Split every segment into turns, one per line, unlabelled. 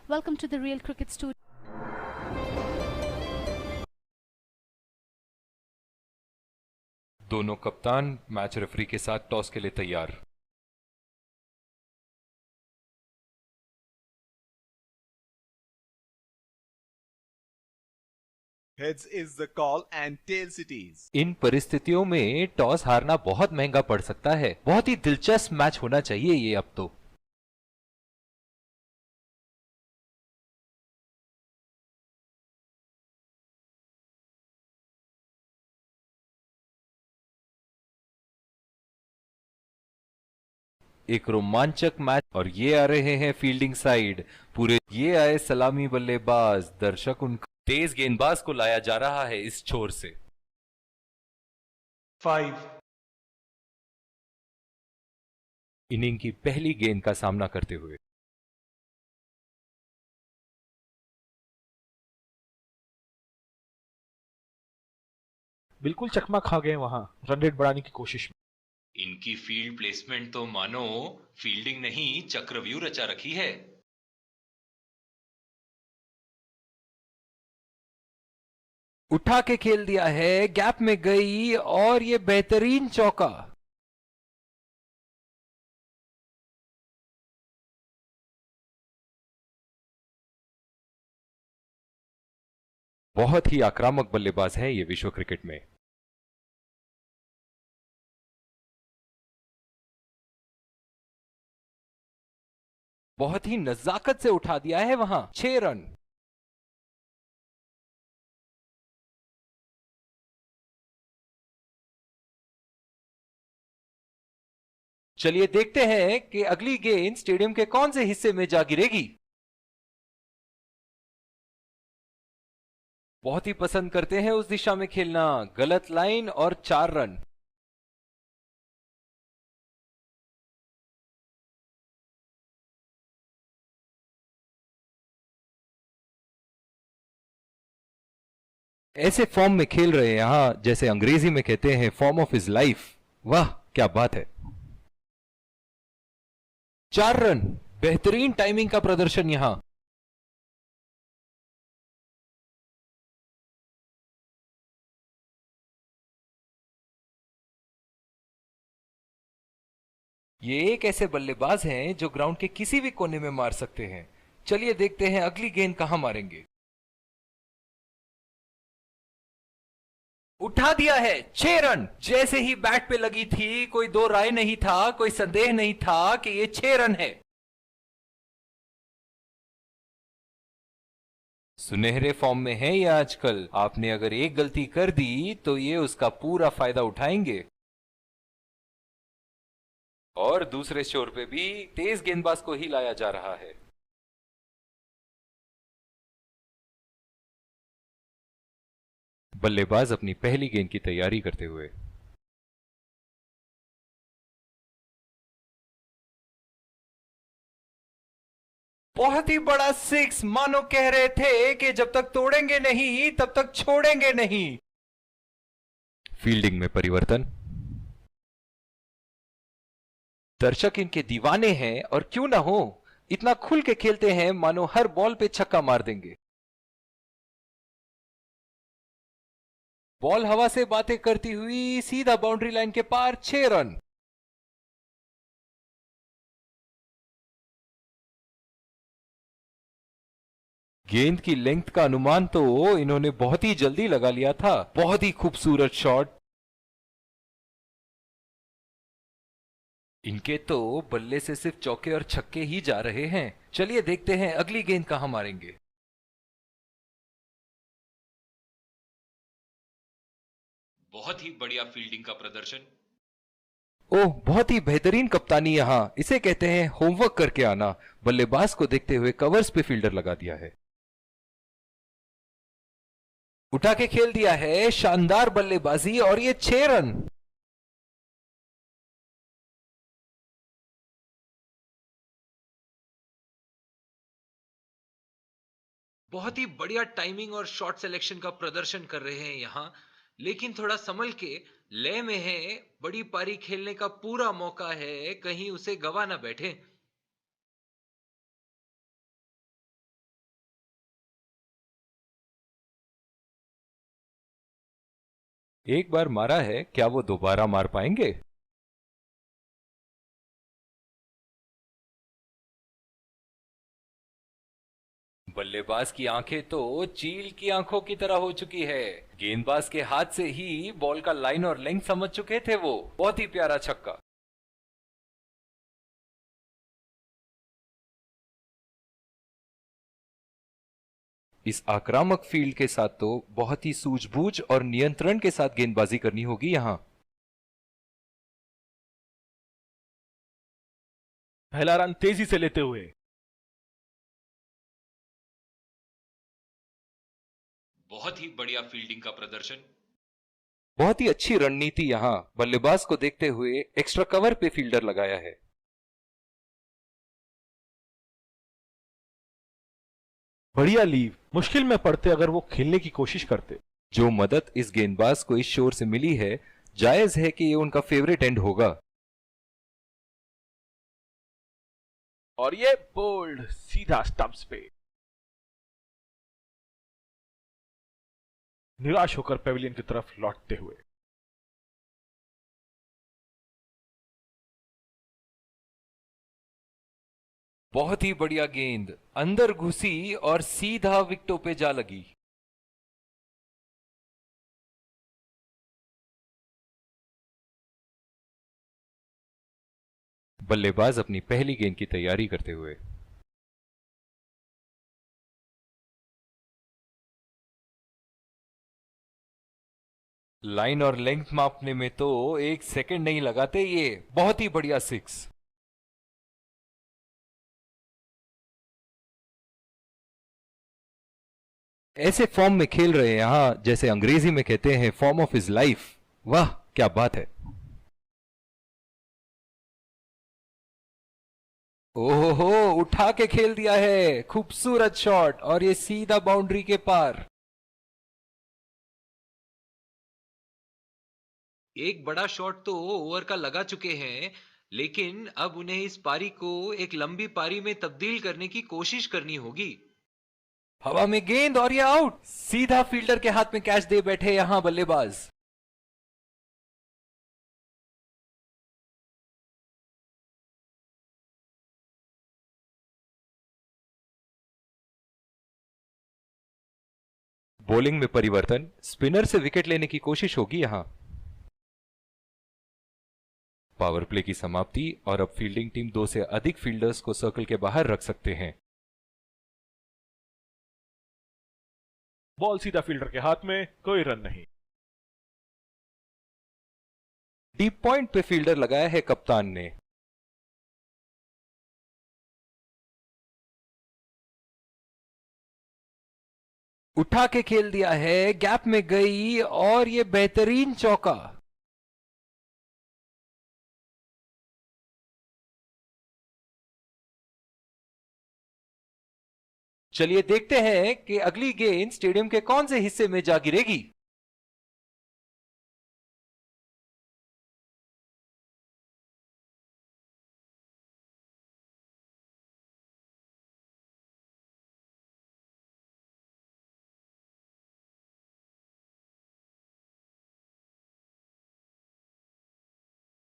Welcome to the Real Cricket Studio.
दोनों कप्तान match referee के साथ टॉस के लिए तैयार।
Heads is the call and tails it is.
इन परिस्थितियों में टॉस हारना बहुत महंगा पड़ सकता है। बहुत ही दिलचस्प मैच होना चाहिए ये अब तो। एक रोमांचक मैच और ये आ रहे हैं फील्डिंग साइड। पूरे ये आए सलामी बल्लेबाज, दर्शक उनका तेज गेंदबाज को लाया जा रहा है इस छोर से।
5.
इनिंग की पहली गेंद का सामना करते हुए
बिल्कुल चकमा खा गए वहां रन रेट बढ़ाने की कोशिश में।
इनकी फील्ड प्लेसमेंट तो मानो फील्डिंग नहीं चक्रव्यूह रचा रखी है। उठा के खेल दिया है, गैप में गई और ये बेहतरीन चौका। बहुत ही आक्रामक बल्लेबाज है ये विश्व क्रिकेट में। बहुत ही नजाकत से उठा दिया है वहां 6 रन। चलिए देखते हैं कि अगली गेंद स्टेडियम के कौन से हिस्से में जा गिरेगी। बहुत ही पसंद करते हैं उस दिशा में खेलना। गलत लाइन और 4 रन। ऐसे फॉर्म में खेल रहे हैं यहां, जैसे अंग्रेजी में कहते हैं फॉर्म ऑफ हिज लाइफ। वाह क्या बात है। 4 रन, बेहतरीन टाइमिंग का प्रदर्शन यहां। ये एक ऐसे बल्लेबाज हैं जो ग्राउंड के किसी भी कोने में मार सकते हैं। चलिए देखते हैं अगली गेंद कहां मारेंगे। उठा दिया है 6 रन। जैसे ही बैट पे लगी थी कोई दो राय नहीं था, कोई संदेह नहीं था कि ये 6 रन है। सुनहरे फॉर्म में है ये आजकल। आपने अगर एक गलती कर दी तो ये उसका पूरा फायदा उठाएंगे। और दूसरे छोर पे भी तेज गेंदबाज को ही लाया जा रहा है। बल्लेबाज अपनी पहली गेंद की तैयारी करते हुए बहुत ही बड़ा 6, मानो कह रहे थे कि जब तक तोड़ेंगे नहीं तब तक छोड़ेंगे नहीं। फील्डिंग में परिवर्तन। दर्शक इनके दीवाने हैं और क्यों ना हो, इतना खुल के खेलते हैं मानो हर बॉल पे छक्का मार देंगे। बॉल हवा से बातें करती हुई सीधा बाउंड्री लाइन के पार 6 रन। गेंद की लेंथ का अनुमान तो इन्होंने बहुत ही जल्दी लगा लिया था। बहुत ही खूबसूरत शॉट। इनके तो बल्ले से सिर्फ चौके और छक्के ही जा रहे हैं। चलिए देखते हैं अगली गेंद कहां मारेंगे। बहुत ही बढ़िया फील्डिंग का प्रदर्शन। ओह, बहुत ही बेहतरीन कप्तानी यहां। इसे कहते हैं होमवर्क करके आना। बल्लेबाज को देखते हुए कवर्स पे फील्डर लगा दिया है। उठा के खेल दिया है, शानदार बल्लेबाजी और ये 6 रन। बहुत ही बढ़िया टाइमिंग और शॉट सिलेक्शन का प्रदर्शन कर रहे हैं यहां, लेकिन थोड़ा संभल के लय में है। बड़ी पारी खेलने का पूरा मौका है, कहीं उसे गवा ना बैठे। एक बार मारा है, क्या वो दोबारा मार पाएंगे? बल्लेबाज की आंखें तो चील की आंखों की तरह हो चुकी है। गेंदबाज के हाथ से ही बॉल का लाइन और लेंथ समझ चुके थे वो। बहुत ही प्यारा छक्का। इस आक्रामक फील्ड के साथ तो बहुत ही सूझबूझ और नियंत्रण के साथ गेंदबाजी करनी होगी यहां।
पहला रन तेजी से लेते हुए।
बहुत ही बढ़िया फील्डिंग का प्रदर्शन। बहुत ही अच्छी रणनीति यहां। बल्लेबाज को देखते हुए एक्स्ट्रा कवर पे फील्डर लगाया है।
बढ़िया लीव। मुश्किल में पड़ते अगर वो खेलने की कोशिश करते।
जो मदद इस गेंदबाज को इस शोर से मिली है, जायज है कि ये उनका फेवरेट एंड होगा।
और ये बोल्ड सीधा स्टंप्स पे। निराश होकर पेविलियन की तरफ लौटते हुए।
बहुत ही बढ़िया गेंद अंदर घुसी और सीधा विकेटों पे जा लगी। बल्लेबाज अपनी पहली गेंद की तैयारी करते हुए। लाइन और लेंथ मापने में तो 1 सेकंड नहीं लगाते ये। बहुत ही बढ़िया सिक्स। ऐसे फॉर्म में खेल रहे हैं यहां, जैसे अंग्रेजी में कहते हैं फॉर्म ऑफ हिज लाइफ। वाह क्या बात है। ओहो, उठा के खेल दिया है। खूबसूरत शॉट और ये सीधा बाउंड्री के पार। एक बड़ा शॉट तो ओवर का लगा चुके हैं, लेकिन अब उन्हें इस पारी को एक लंबी पारी में तब्दील करने की कोशिश करनी होगी। हवा में गेंद और ये आउट। सीधा फील्डर के हाथ में कैच दे बैठे यहां बल्लेबाज। बॉलिंग में परिवर्तन, स्पिनर से विकेट लेने की कोशिश होगी यहां। पावर प्ले की समाप्ति और अब फील्डिंग टीम 2 से अधिक फील्डर्स को सर्कल के बाहर रख सकते हैं।
बॉल सीधा फील्डर के हाथ में, कोई रन नहीं।
डीप पॉइंट पे फील्डर लगाया है कप्तान ने। उठा के खेल दिया है, गैप में गई और ये बेहतरीन चौका। चलिए देखते हैं कि अगली गेंद स्टेडियम के कौन से हिस्से में जा गिरेगी।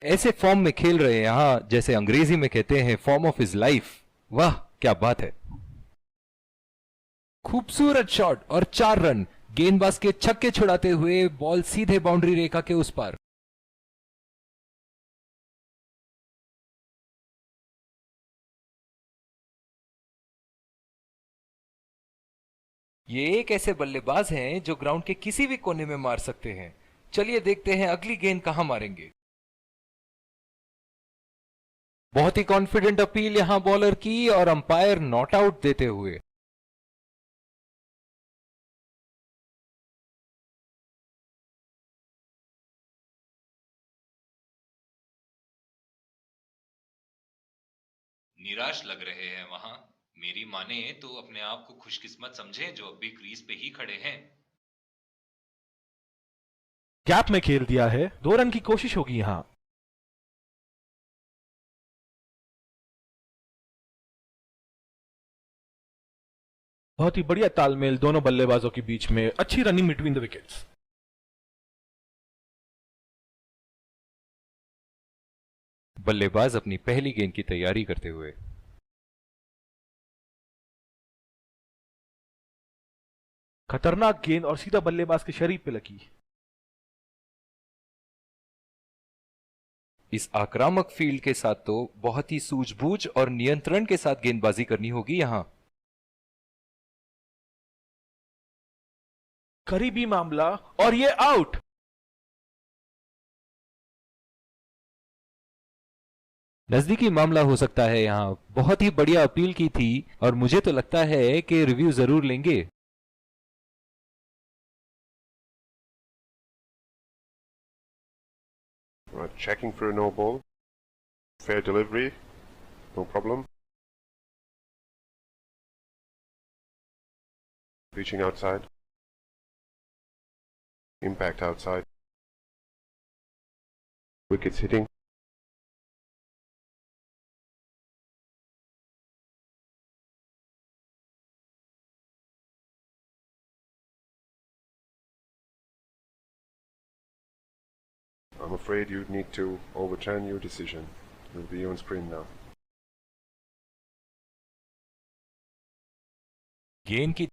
ऐसे फॉर्म में खेल रहे हैं यहां, जैसे अंग्रेजी में कहते हैं फॉर्म ऑफ हिज लाइफ। वाह क्या बात है। खूबसूरत शॉट और 4 रन। गेंदबाज के छक्के छुड़ाते हुए बॉल सीधे बाउंड्री रेखा के उस पार। ये एक ऐसे बल्लेबाज हैं जो ग्राउंड के किसी भी कोने में मार सकते हैं। चलिए देखते हैं अगली गेंद कहां मारेंगे। बहुत ही कॉन्फिडेंट अपील यहां बॉलर की और अंपायर नॉट आउट देते हुए। निराश लग रहे हैं वहां। मेरी माने तो अपने आप को खुशकिस्मत समझें जो अभी क्रीज पे ही खड़े हैं।
गैप में खेल दिया है, 2 रन की कोशिश होगी यहां। बहुत ही बढ़िया तालमेल दोनों बल्लेबाजों के बीच में। अच्छी रनिंग बिटवीन द विकेट्स।
बल्लेबाज अपनी पहली गेंद की तैयारी करते हुए।
खतरनाक गेंद और सीधा बल्लेबाज के शरीर पे लगी।
इस आक्रामक फील्ड के साथ तो बहुत ही सूझबूझ और नियंत्रण के साथ गेंदबाजी करनी होगी यहां।
करीबी मामला और ये आउट।
नजदीकी मामला हो सकता है यहां। बहुत ही बढ़िया अपील की थी और मुझे तो लगता है कि रिव्यू जरूर लेंगे।
Right, checking for a no ball. Fair delivery, no problem. Reaching outside. Impact outside. Wickets hitting. I'm afraid you need to overturn your decision. It will be on screen now.
गेंद की